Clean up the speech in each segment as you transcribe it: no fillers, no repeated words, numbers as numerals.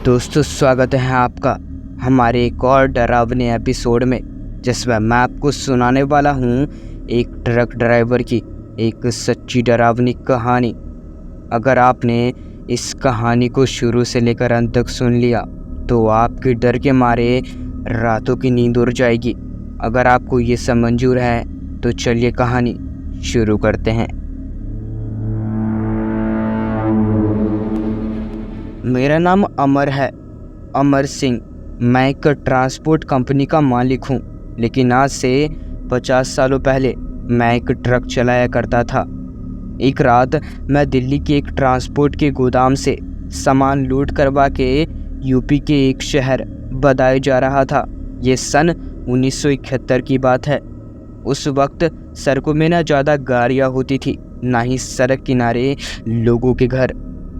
दोस्तों, स्वागत है आपका हमारे एक और डरावने एपिसोड में, जिसमें मैं आपको सुनाने वाला हूँ एक ट्रक ड्राइवर की एक सच्ची डरावनी कहानी। अगर आपने इस कहानी को शुरू से लेकर अंत तक सुन लिया तो आपके डर के मारे रातों की नींद उड़ जाएगी। अगर आपको ये सब मंजूर है तो चलिए कहानी शुरू करते हैं। मेरा नाम अमर है, अमर सिंह। मैं एक ट्रांसपोर्ट कंपनी का मालिक हूँ, लेकिन आज से 50 सालों पहले मैं एक ट्रक चलाया करता था। एक रात मैं दिल्ली के एक ट्रांसपोर्ट के गोदाम से सामान लोड करवा के यूपी के एक शहर बदायूं जा रहा था। ये सन 1971 की बात है। उस वक्त सड़कों में ना ज़्यादा गाड़ियाँ होती थी, ना ही सड़क किनारे लोगों के घर।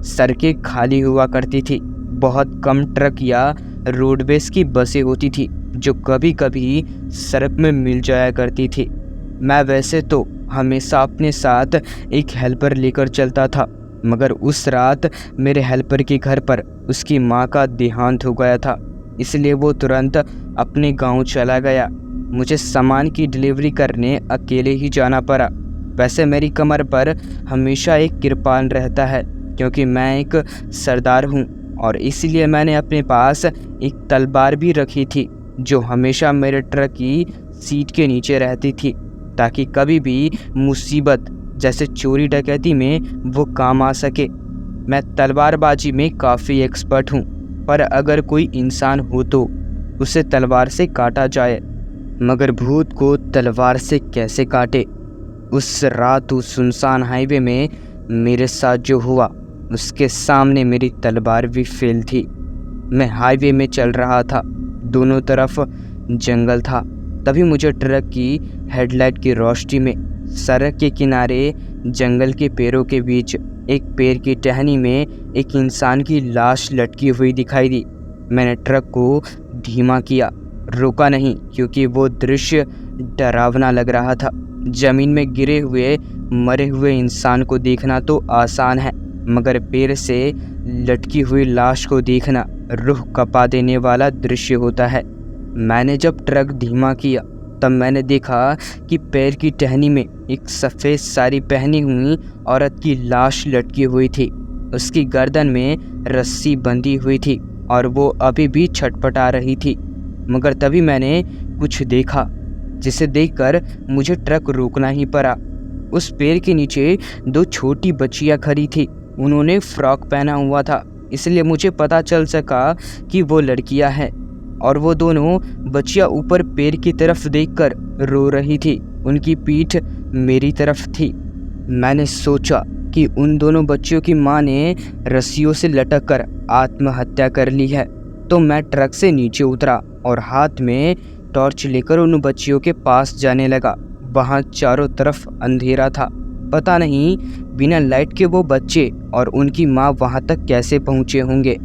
सड़कें खाली हुआ करती थी। बहुत कम ट्रक या रोडवेज की बसें होती थी जो कभी कभी सड़क में मिल जाया करती थी। मैं वैसे तो हमेशा अपने साथ एक हेल्पर लेकर चलता था, मगर उस रात मेरे हेल्पर के घर पर उसकी माँ का देहांत हो गया था, इसलिए वो तुरंत अपने गांव चला गया। मुझे सामान की डिलीवरी करने अकेले ही जाना पड़ा। वैसे मेरी कमर पर हमेशा एक किरपान रहता है, क्योंकि मैं एक सरदार हूँ, और इसलिए मैंने अपने पास एक तलवार भी रखी थी जो हमेशा मेरे ट्रक की सीट के नीचे रहती थी, ताकि कभी भी मुसीबत जैसे चोरी डकैती में वो काम आ सके। मैं तलवारबाजी में काफ़ी एक्सपर्ट हूँ, पर अगर कोई इंसान हो तो उसे तलवार से काटा जाए, मगर भूत को तलवार से कैसे काटे। उस रात उस सुनसान हाईवे में मेरे साथ जो हुआ, उसके सामने मेरी तलवार भी फेल थी। मैं हाईवे में चल रहा था, दोनों तरफ जंगल था। तभी मुझे ट्रक की हेडलाइट की रोशनी में सड़क के किनारे जंगल के पेड़ों के बीच एक पेड़ की टहनी में एक इंसान की लाश लटकी हुई दिखाई दी। मैंने ट्रक को धीमा किया, रुका नहीं, क्योंकि वो दृश्य डरावना लग रहा था। जमीन में गिरे हुए मरे हुए इंसान को देखना तो आसान है, मगर पेड़ से लटकी हुई लाश को देखना रूह कपा देने वाला दृश्य होता है। मैंने जब ट्रक धीमा किया तब मैंने देखा कि पैर की टहनी में एक सफ़ेद साड़ी पहनी हुई औरत की लाश लटकी हुई थी। उसकी गर्दन में रस्सी बंधी हुई थी और वो अभी भी छटपटा रही थी। मगर तभी मैंने कुछ देखा जिसे देखकर मुझे ट्रक रोकना ही पड़ा। उस पेड़ के नीचे दो छोटी बच्चियां खड़ी थी। उन्होंने फ्रॉक पहना हुआ था, इसलिए मुझे पता चल सका कि वो लड़कियां हैं, और वो दोनों बच्चियां ऊपर पेड़ की तरफ देखकर रो रही थी। उनकी पीठ मेरी तरफ थी। मैंने सोचा कि उन दोनों बच्चियों की माँ ने रस्सियों से लटक कर आत्महत्या कर ली है। तो मैं ट्रक से नीचे उतरा और हाथ में टॉर्च लेकर उन बच्चियों के पास जाने लगा। वहाँ चारों तरफ अंधेरा था। पता नहीं बिना लाइट के वो बच्चे और उनकी माँ वहाँ तक कैसे पहुँचे होंगे।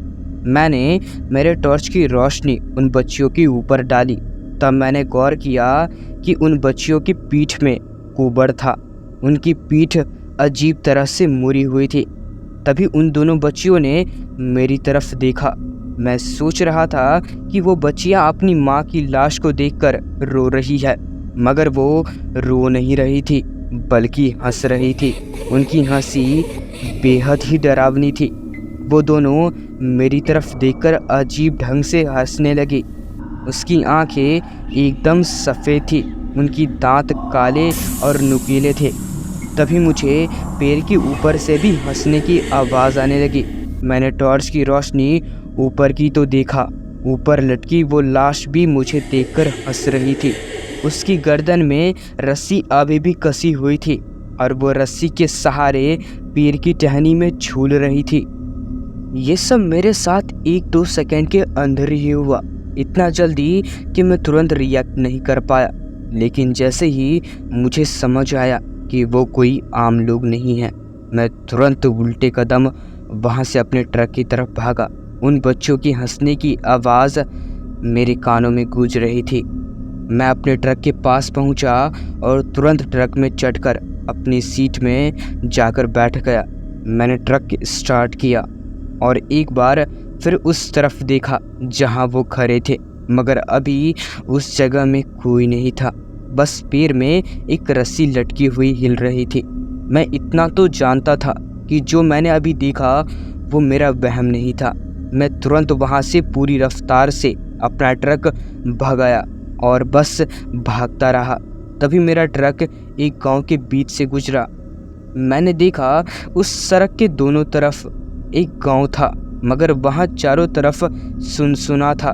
मैंने मेरे टॉर्च की रोशनी उन बच्चियों के ऊपर डाली। तब मैंने गौर किया कि उन बच्चियों की पीठ में कुबड़ था। उनकी पीठ अजीब तरह से मुड़ी हुई थी। तभी उन दोनों बच्चियों ने मेरी तरफ देखा। मैं सोच रहा था कि वो बच्चियाँ अपनी माँ की लाश को देखकर रो रही है, मगर वो रो नहीं रही थी, बल्कि हंस रही थी। उनकी हंसी बेहद ही डरावनी थी। वो दोनों मेरी तरफ देखकर अजीब ढंग से हंसने लगी। उसकी आंखें एकदम सफ़ेद थी, उनकी दांत काले और नुकीले थे। तभी मुझे पेड़ के ऊपर से भी हंसने की आवाज़ आने लगी। मैंने टॉर्च की रोशनी ऊपर की तो देखा, ऊपर लटकी वो लाश भी मुझे देखकर हंस रही थी। उसकी गर्दन में रस्सी अभी भी कसी हुई थी और वो रस्सी के सहारे पेड़ की टहनी में झूल रही थी। ये सब मेरे साथ 1-2 सेकंड के अंदर ही हुआ, इतना जल्दी कि मैं तुरंत रिएक्ट नहीं कर पाया। लेकिन जैसे ही मुझे समझ आया कि वो कोई आम लोग नहीं हैं, मैं तुरंत उल्टे कदम वहाँ से अपने ट्रक की तरफ भागा। उन बच्चों की हंसने की आवाज़ मेरे कानों में गूंज रही थी। मैं अपने ट्रक के पास पहुंचा और तुरंत ट्रक में चढ़कर अपनी सीट में जाकर बैठ गया। मैंने ट्रक स्टार्ट किया और एक बार फिर उस तरफ देखा जहां वो खड़े थे, मगर अभी उस जगह में कोई नहीं था। बस पैर में एक रस्सी लटकी हुई हिल रही थी। मैं इतना तो जानता था कि जो मैंने अभी देखा वो मेरा वहम नहीं था। मैं तुरंत वहां से पूरी रफ्तार से अपना ट्रक भगाया और बस भागता रहा। तभी मेरा ट्रक एक गांव के बीच से गुजरा। मैंने देखा उस सड़क के दोनों तरफ एक गांव था, मगर वहां चारों तरफ सुनसुना था।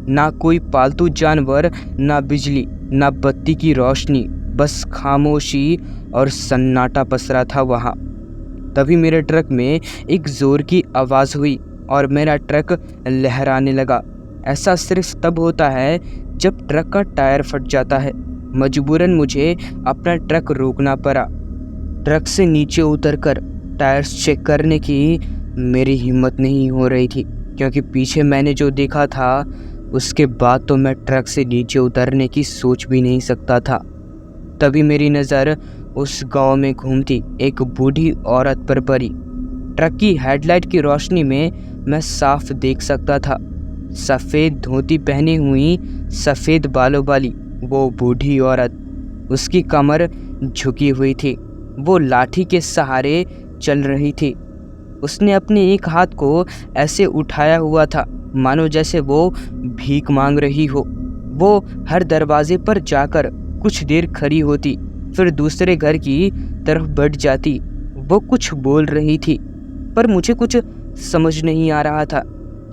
ना कोई पालतू जानवर, ना बिजली, ना बत्ती की रोशनी, बस खामोशी और सन्नाटा पसरा था वहां। तभी मेरे ट्रक में एक जोर की आवाज़ हुई और मेरा ट्रक लहराने लगा। ऐसा सिर्फ तब होता है जब ट्रक का टायर फट जाता है। मजबूरन मुझे अपना ट्रक रोकना पड़ा। ट्रक से नीचे उतरकर टायर्स चेक करने की मेरी हिम्मत नहीं हो रही थी, क्योंकि पीछे मैंने जो देखा था उसके बाद तो मैं ट्रक से नीचे उतरने की सोच भी नहीं सकता था। तभी मेरी नज़र उस गांव में घूमती एक बूढ़ी औरत पर पड़ी। ट्रक की हेडलाइट की रोशनी में मैं साफ देख सकता था। सफ़ेद धोती पहनी हुई, सफ़ेद बालों वाली वो बूढ़ी औरत, उसकी कमर झुकी हुई थी। वो लाठी के सहारे चल रही थी। उसने अपने एक हाथ को ऐसे उठाया हुआ था मानो जैसे वो भीख मांग रही हो। वो हर दरवाजे पर जाकर कुछ देर खड़ी होती, फिर दूसरे घर की तरफ बढ़ जाती। वो कुछ बोल रही थी, पर मुझे कुछ समझ नहीं आ रहा था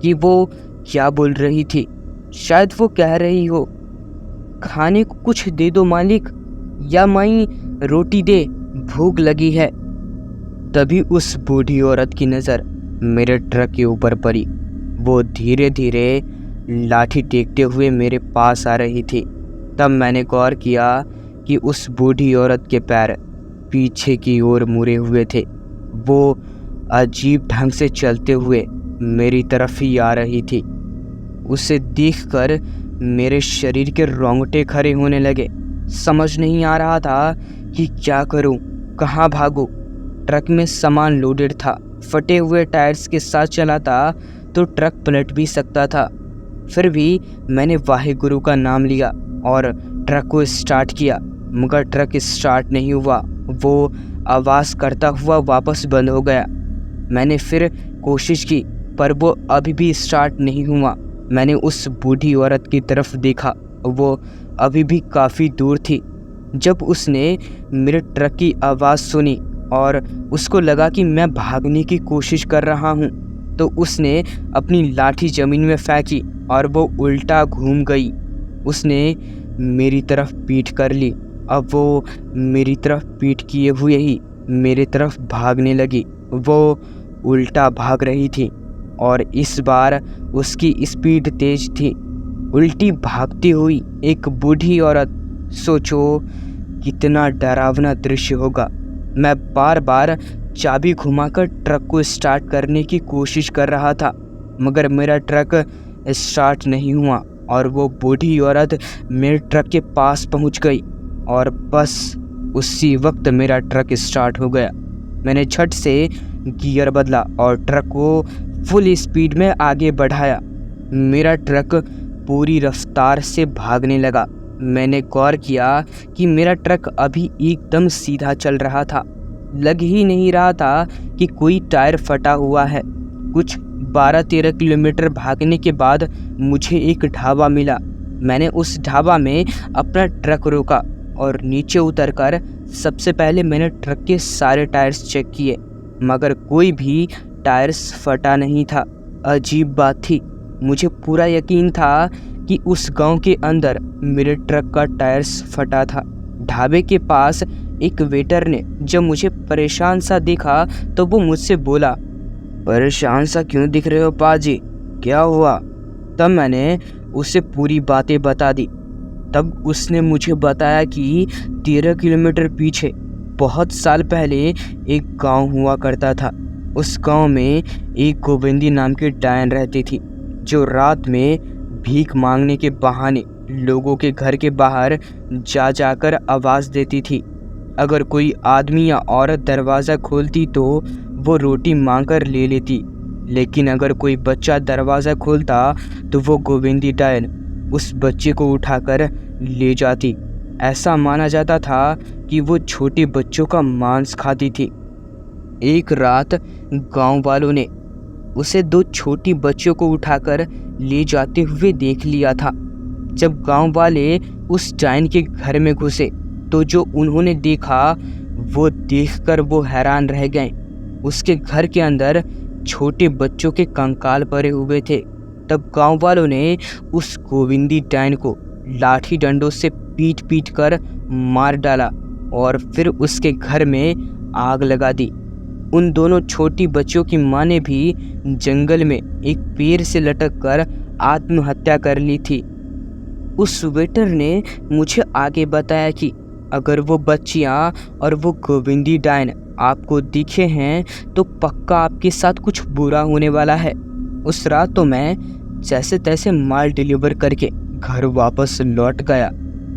कि वो क्या बोल रही थी। शायद वो कह रही हो, खाने को कुछ दे दो मालिक, या माई रोटी दे, भूख लगी है। तभी उस बूढ़ी औरत की नज़र मेरे ट्रक के ऊपर पड़ी। वो धीरे धीरे लाठी टेकते हुए मेरे पास आ रही थी। तब मैंने गौर किया कि उस बूढ़ी औरत के पैर पीछे की ओर मुड़े हुए थे। वो अजीब ढंग से चलते हुए मेरी तरफ ही आ रही थी। उसे देखकर मेरे शरीर के रोंगटे खड़े होने लगे। समझ नहीं आ रहा था कि क्या करूं, कहाँ भागूं। ट्रक में सामान लोडेड था। फटे हुए टायर्स के साथ चला था तो ट्रक पलट भी सकता था। फिर भी मैंने वाहेगुरु का नाम लिया और ट्रक को स्टार्ट किया, मगर ट्रक स्टार्ट नहीं हुआ। वो आवाज़ करता हुआ वापस बंद हो गया। मैंने फिर कोशिश की, पर वो अभी भी स्टार्ट नहीं हुआ। मैंने उस बूढ़ी औरत की तरफ देखा, वो अभी भी काफ़ी दूर थी। जब उसने मेरे ट्रक की आवाज़ सुनी और उसको लगा कि मैं भागने की कोशिश कर रहा हूँ, तो उसने अपनी लाठी ज़मीन में फेंकी और वो उल्टा घूम गई। उसने मेरी तरफ पीठ कर ली। अब वो मेरी तरफ पीठ किए हुए ही मेरे तरफ भागने लगी। वो उल्टा भाग रही थी और इस बार उसकी स्पीड तेज थी। उल्टी भागती हुई एक बूढ़ी औरत, सोचो कितना डरावना दृश्य होगा। मैं बार बार चाबी घुमाकर ट्रक को स्टार्ट करने की कोशिश कर रहा था, मगर मेरा ट्रक स्टार्ट नहीं हुआ और वो बूढ़ी औरत मेरे ट्रक के पास पहुंच गई और बस उसी वक्त मेरा ट्रक स्टार्ट हो गया। मैंने झट से गियर बदला और ट्रक को फुल स्पीड में आगे बढ़ाया। मेरा ट्रक पूरी रफ्तार से भागने लगा। मैंने गौर किया कि मेरा ट्रक अभी एकदम सीधा चल रहा था। लग ही नहीं रहा था कि कोई टायर फटा हुआ है। कुछ 12-13 किलोमीटर भागने के बाद मुझे एक ढाबा मिला। मैंने उस ढाबा में अपना ट्रक रोका और नीचे उतरकर सबसे पहले मैंने ट्रक के सारे टायर्स चेक किए, मगर कोई भी टायर्स फटा नहीं था। अजीब बात थी, मुझे पूरा यकीन था कि उस गांव के अंदर मेरे ट्रक का टायर्स फटा था। ढाबे के पास एक वेटर ने जब मुझे परेशान सा देखा तो वो मुझसे बोला, परेशान सा क्यों दिख रहे हो पाजी, क्या हुआ? तब मैंने उसे पूरी बातें बता दी। तब उसने मुझे बताया कि 13 किलोमीटर पीछे बहुत साल पहले एक गांव हुआ करता था। उस गांव में एक गोविंदी नाम की डायन रहती थी, जो रात में भीख मांगने के बहाने लोगों के घर के बाहर जाकर आवाज़ देती थी। अगर कोई आदमी या औरत दरवाज़ा खोलती तो वो रोटी मांगकर ले लेती, लेकिन अगर कोई बच्चा दरवाज़ा खोलता तो वो गोविंदी डायन उस बच्चे को उठाकर ले जाती। ऐसा माना जाता था कि वो छोटे बच्चों का मांस खाती थी। एक रात गांव वालों ने उसे दो छोटी बच्चियों को उठाकर ले जाते हुए देख लिया था। जब गांव वाले उस डायन के घर में घुसे तो जो उन्होंने देखा वो देखकर वो हैरान रह गए। उसके घर के अंदर छोटे बच्चों के कंकाल पड़े हुए थे। तब गांव वालों ने उस गोविंदी डायन को लाठी डंडों से पीट पीट कर मार डाला और फिर उसके घर में आग लगा दी। उन दोनों छोटी बच्चियों की मां ने भी जंगल में एक पेड़ से लटक कर आत्महत्या कर ली थी। उस वेटर ने मुझे आगे बताया कि अगर वो बच्चियां और वो गोविंदी डायन आपको दिखे हैं तो पक्का आपके साथ कुछ बुरा होने वाला है। उस रात तो मैं जैसे तैसे माल डिलीवर करके घर वापस लौट गया,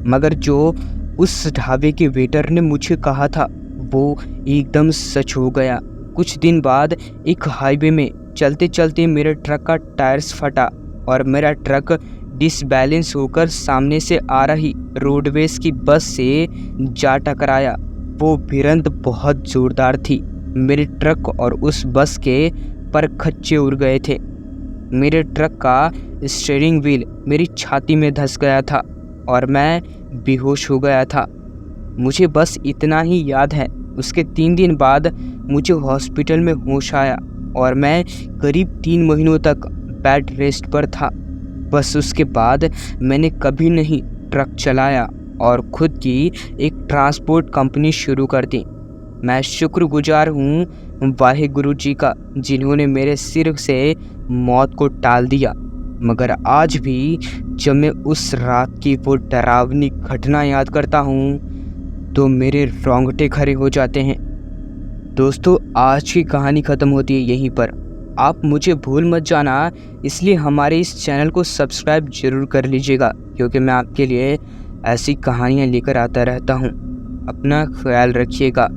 मगर जो उस ढाबे के वेटर ने मुझे कहा था वो एकदम सच हो गया। कुछ दिन बाद एक हाईवे में चलते चलते मेरे ट्रक का टायर्स फटा और मेरा ट्रक डिसबैलेंस होकर सामने से आ रही रोडवेज की बस से जा टकराया। वो भिड़ंत बहुत जोरदार थी। मेरे ट्रक और उस बस के परखच्चे उड़ गए थे। मेरे ट्रक का स्टीयरिंग व्हील मेरी छाती में धंस गया था और मैं बेहोश हो गया था। मुझे बस इतना ही याद है। उसके 3 दिन बाद मुझे हॉस्पिटल में होश आया और मैं करीब 3 महीनों तक बेड रेस्ट पर था। बस उसके बाद मैंने कभी नहीं ट्रक चलाया और खुद की एक ट्रांसपोर्ट कंपनी शुरू कर दी। मैं शुक्रगुजार हूँ वाहिगुरु जी का, जिन्होंने मेरे सिर से मौत को टाल दिया। मगर आज भी जब मैं उस रात की वो डरावनी घटना याद करता हूँ तो मेरे रोंगटे खड़े हो जाते हैं। दोस्तों, आज की कहानी ख़त्म होती है यहीं पर। आप मुझे भूल मत जाना, इसलिए हमारे इस चैनल को सब्सक्राइब ज़रूर कर लीजिएगा, क्योंकि मैं आपके लिए ऐसी कहानियाँ लेकर आता रहता हूँ। अपना ख्याल रखिएगा।